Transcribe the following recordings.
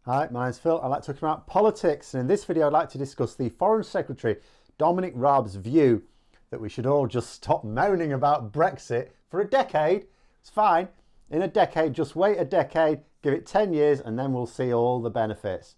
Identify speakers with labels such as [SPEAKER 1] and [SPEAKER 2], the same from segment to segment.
[SPEAKER 1] Hi, my name's Phil. I like talking about politics, and in this video I'd like to discuss the Foreign Secretary Dominic Raab's view that we should all just stop moaning about Brexit for a decade. It's fine. In a decade, just wait a decade, give it 10 years, and then we'll see all the benefits.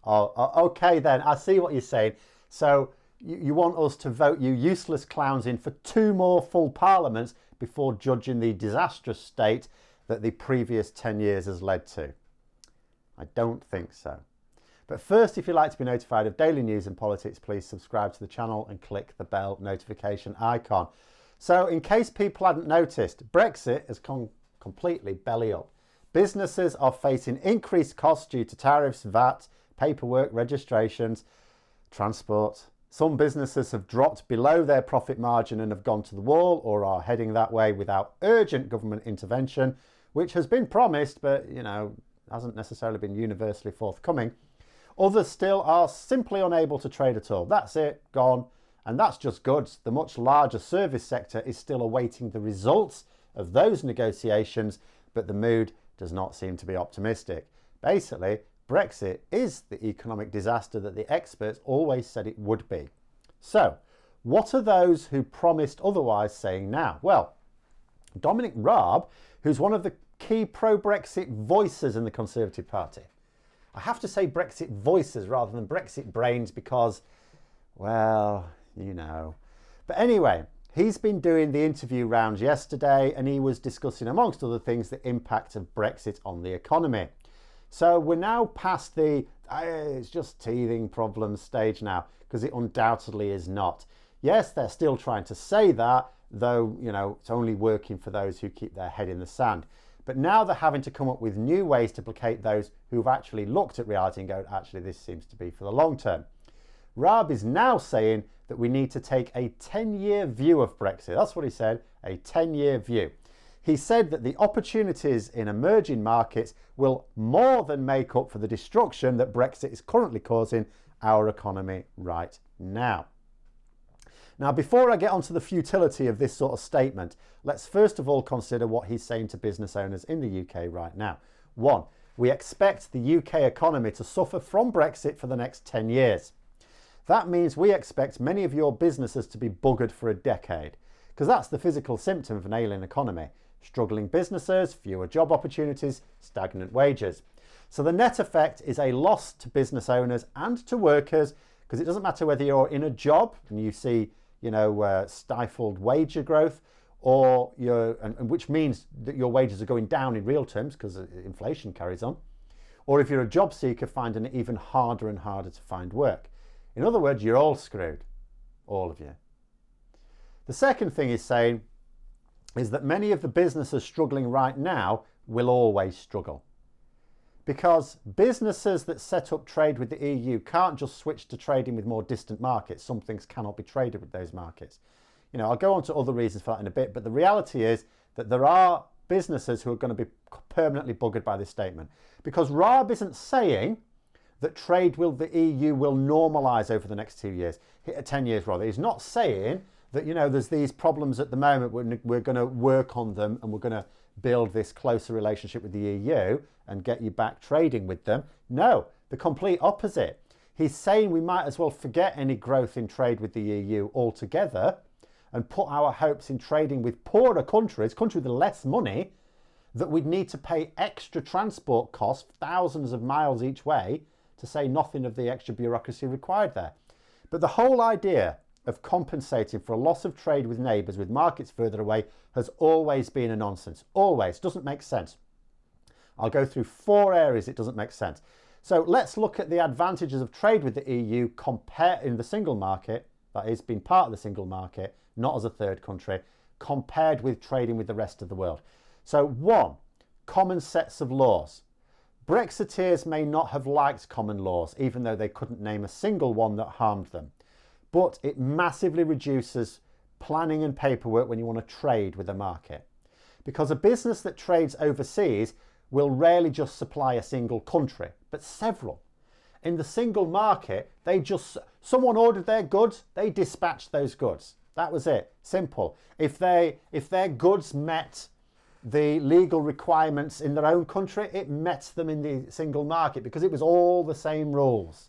[SPEAKER 1] Okay then, I see what you're saying. So you want us to vote you useless clowns in for 2 more full parliaments before judging the disastrous state that the previous 10 years has led to. I don't think so. But first, if you'd like to be notified of daily news and politics, please subscribe to the channel and click the bell notification icon. So in case people hadn't noticed, Brexit has gone completely belly up. Businesses are facing increased costs due to tariffs, VAT, paperwork, registrations, transport. Some businesses have dropped below their profit margin and have gone to the wall or are heading that way without urgent government intervention, which has been promised, but, hasn't necessarily been universally forthcoming. Others still are simply unable to trade at all. That's it, gone. And that's just goods. The much larger service sector is still awaiting the results of those negotiations, but the mood does not seem to be optimistic. Basically, Brexit is the economic disaster that the experts always said it would be. So, what are those who promised otherwise saying now? Well, Dominic Raab, who's one of the key pro-Brexit voices in the Conservative Party. I have to say Brexit voices rather than Brexit brains because, well, But anyway, he's been doing the interview rounds yesterday and he was discussing, amongst other things, the impact of Brexit on the economy. So we're now past the it's just teething problems stage now, because it undoubtedly is not. Yes, they're still trying to say that, though, it's only working for those who keep their head in the sand. But now they're having to come up with new ways to placate those who've actually looked at reality and go, actually, this seems to be for the long term. Raab is now saying that we need to take a 10-year view of Brexit. That's what he said, a 10-year view. He said that the opportunities in emerging markets will more than make up for the destruction that Brexit is currently causing our economy right now. Now, before I get onto the futility of this sort of statement, let's first of all consider what he's saying to business owners in the UK right now. 1, we expect the UK economy to suffer from Brexit for the next 10 years. That means we expect many of your businesses to be buggered for a decade, because that's the physical symptom of an ailing economy. Struggling businesses, fewer job opportunities, stagnant wages. So the net effect is a loss to business owners and to workers, because it doesn't matter whether you're in a job and you see stifled wage growth, or which means that your wages are going down in real terms because inflation carries on, or if you're a job seeker finding it even harder and harder to find work. In other words, you're all screwed, all of you. The second thing he's saying is that many of the businesses struggling right now will always struggle, because businesses that set up trade with the EU can't just switch to trading with more distant markets. Some things cannot be traded with those markets. I'll go on to other reasons for that in a bit, but the reality is that there are businesses who are going to be permanently buggered by this statement, because Raab isn't saying that trade with the EU will normalise over the next 2 years, 10 years rather. He's not saying that, there's these problems at the moment, we're going to work on them and we're going to build this closer relationship with the EU and get you back trading with them. No, the complete opposite. He's saying we might as well forget any growth in trade with the EU altogether and put our hopes in trading with poorer countries with less money, that we'd need to pay extra transport costs, thousands of miles each way, to say nothing of the extra bureaucracy required there. But the whole idea of compensating for a loss of trade with neighbours with markets further away has always been a nonsense. Always. Doesn't make sense. I'll go through 4 areas it doesn't make sense. So let's look at the advantages of trade with the EU in the single market, that is, being part of the single market, not as a third country, compared with trading with the rest of the world. So 1, common sets of laws. Brexiteers may not have liked common laws, even though they couldn't name a single one that harmed them. But it massively reduces planning and paperwork when you want to trade with a market. Because a business that trades overseas will rarely just supply a single country, but several. In the single market, someone ordered their goods, they dispatched those goods. That was it. Simple. If their goods met the legal requirements in their own country, it met them in the single market because it was all the same rules.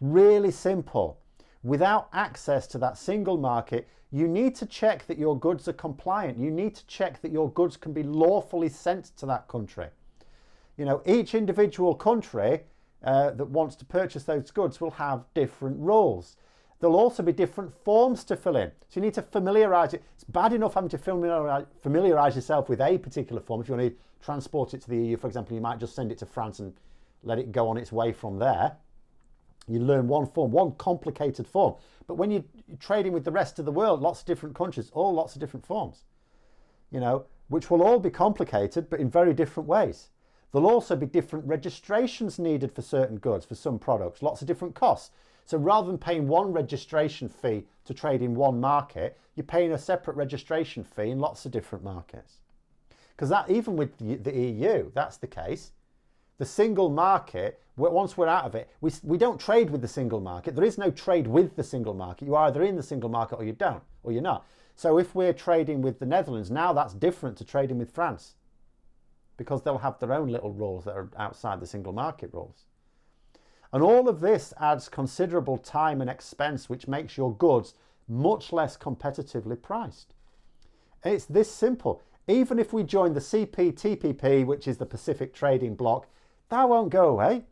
[SPEAKER 1] Really simple. Without access to that single market, you need to check that your goods are compliant. You need to check that your goods can be lawfully sent to that country. You know, each individual country that wants to purchase those goods will have different rules. There'll also be different forms to fill in. So you need to familiarise it. It's bad enough having to familiarise yourself with a particular form. If you want to transport it to the EU, for example, you might just send it to France and let it go on its way from there. You learn one form, one complicated form. But when you're trading with the rest of the world, lots of different countries, all lots of different forms, you know, which will all be complicated, but in very different ways. There'll also be different registrations needed for certain goods, for some products, lots of different costs. So rather than paying one registration fee to trade in one market, you're paying a separate registration fee in lots of different markets. Because that, even with the EU, that's the case. The single market, once we're out of it, we don't trade with the single market. There is no trade with the single market. You're either in the single market or you don't, or you're not. So if we're trading with the Netherlands, now that's different to trading with France because they'll have their own little rules that are outside the single market rules. And all of this adds considerable time and expense, which makes your goods much less competitively priced. And it's this simple. Even if we join the CPTPP, which is the Pacific Trading Bloc, that won't go away.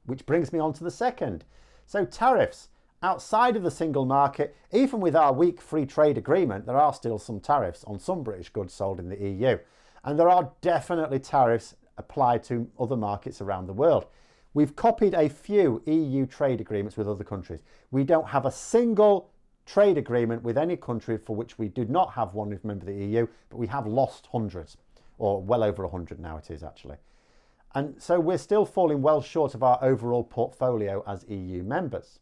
[SPEAKER 1] Which brings me on to the second. So tariffs. Outside of the single market, even with our weak free trade agreement, there are still some tariffs on some British goods sold in the EU. And there are definitely tariffs applied to other markets around the world. We've copied a few EU trade agreements with other countries. We don't have a single trade agreement with any country for which we did not have one if a member of the EU, but we have lost hundreds, or well over 100 now it is actually. And so we're still falling well short of our overall portfolio as EU members.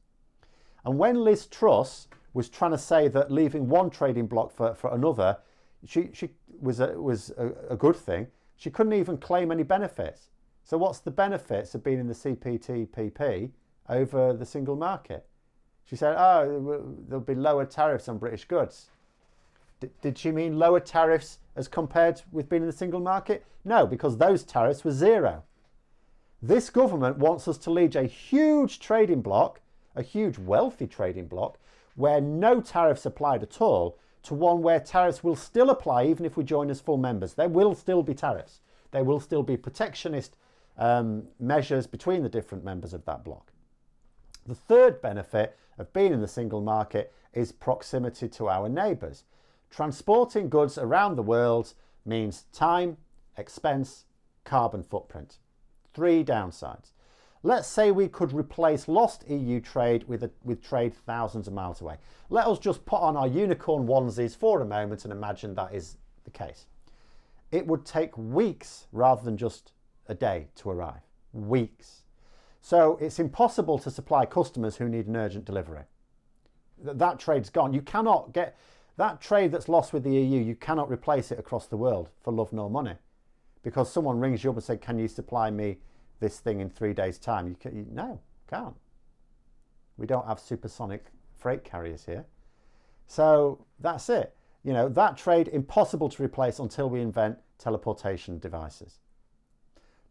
[SPEAKER 1] And when Liz Truss was trying to say that leaving one trading bloc for another, she was a good thing, she couldn't even claim any benefits. So what's the benefits of being in the CPTPP over the single market? She said, oh, there'll be lower tariffs on British goods. Did she mean lower tariffs as compared with being in the single market? No, because those tariffs were zero. This government wants us to lead a huge trading bloc, a huge wealthy trading bloc, where no tariffs applied at all, to one where tariffs will still apply even if we join as full members. There will still be tariffs. There will still be protectionist measures between the different members of that bloc. The third benefit of being in the single market is proximity to our neighbours. Transporting goods around the world means time, expense, carbon footprint. 3 downsides. Let's say we could replace lost EU trade with trade thousands of miles away. Let us just put on our unicorn onesies for a moment and imagine that is the case. It would take weeks rather than just a day to arrive. Weeks. So it's impossible to supply customers who need an urgent delivery. That trade's gone. You cannot get that trade that's lost with the EU, you cannot replace it across the world for love nor money. Because someone rings you up and says, can you supply me this thing in 3 days' time? No, can't. We don't have supersonic freight carriers here. So that's it. You know, that trade impossible to replace until we invent teleportation devices.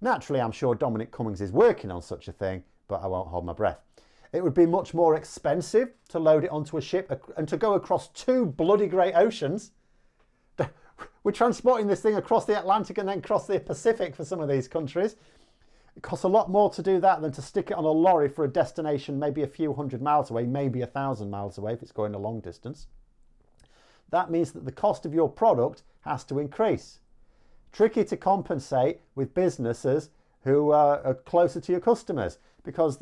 [SPEAKER 1] Naturally, I'm sure Dominic Cummings is working on such a thing, but I won't hold my breath. It would be much more expensive to load it onto a ship and to go across 2 bloody great oceans. We're transporting this thing across the Atlantic and then across the Pacific for some of these countries. It costs a lot more to do that than to stick it on a lorry for a destination maybe a few hundred miles away, maybe 1,000 miles away if it's going a long distance. That means that the cost of your product has to increase. Tricky to compensate with businesses who are closer to your customers, because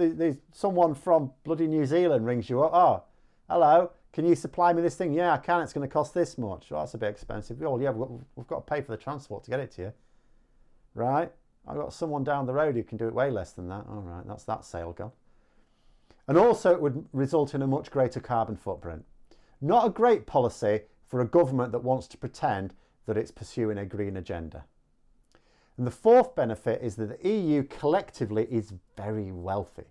[SPEAKER 1] someone from bloody New Zealand rings you up. Oh, hello, can you supply me this thing? Yeah, I can. It's going to cost this much. Well, that's a bit expensive. Oh, yeah, we've got to pay for the transport to get it to you. Right? I've got someone down the road who can do it way less than that. All right, that's that sale gone. And also it would result in a much greater carbon footprint. Not a great policy for a government that wants to pretend that it's pursuing a green agenda. And the fourth benefit is that the EU collectively is very wealthy.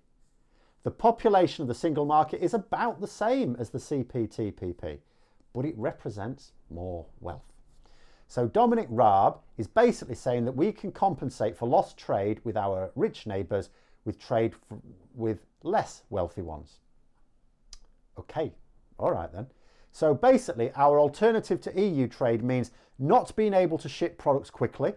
[SPEAKER 1] The population of the single market is about the same as the CPTPP, but it represents more wealth. So Dominic Raab is basically saying that we can compensate for lost trade with our rich neighbours with trade with less wealthy ones. Okay, all right then. So basically our alternative to EU trade means not being able to ship products quickly,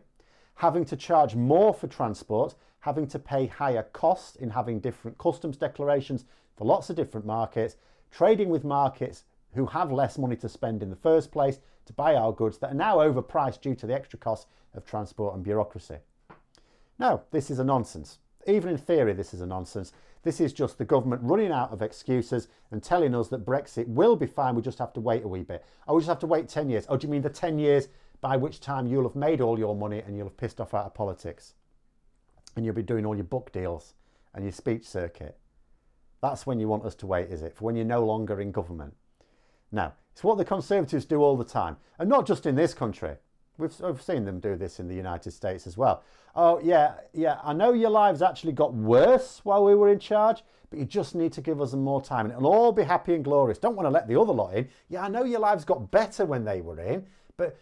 [SPEAKER 1] having to charge more for transport, having to pay higher costs in having different customs declarations for lots of different markets, trading with markets who have less money to spend in the first place to buy our goods that are now overpriced due to the extra costs of transport and bureaucracy. No, this is a nonsense. Even in theory, this is a nonsense. This is just the government running out of excuses and telling us that Brexit will be fine. We just have to wait a wee bit. Oh, we just have to wait 10 years. Oh, do you mean the 10 years by which time you'll have made all your money and you'll have pissed off out of politics? And you'll be doing all your book deals and your speech circuit. That's when you want us to wait, is it? For when you're no longer in government. Now, it's what the Conservatives do all the time. And not just in this country. We've seen them do this in the United States as well. Oh, yeah, I know your lives actually got worse while we were in charge, but you just need to give us more time and it'll all be happy and glorious. Don't want to let the other lot in. Yeah, I know your lives got better when they were in, but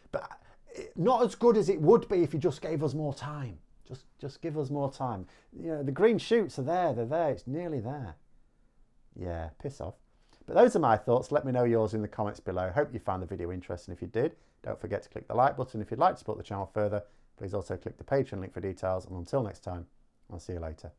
[SPEAKER 1] not as good as it would be if you just gave us more time. Just give us more time. You know, the green shoots are there. They're there. It's nearly there. Yeah, piss off. But those are my thoughts. Let me know yours in the comments below. Hope you found the video interesting. If you did, don't forget to click the like button. If you'd like to support the channel further, please also click the Patreon link for details. And until next time, I'll see you later.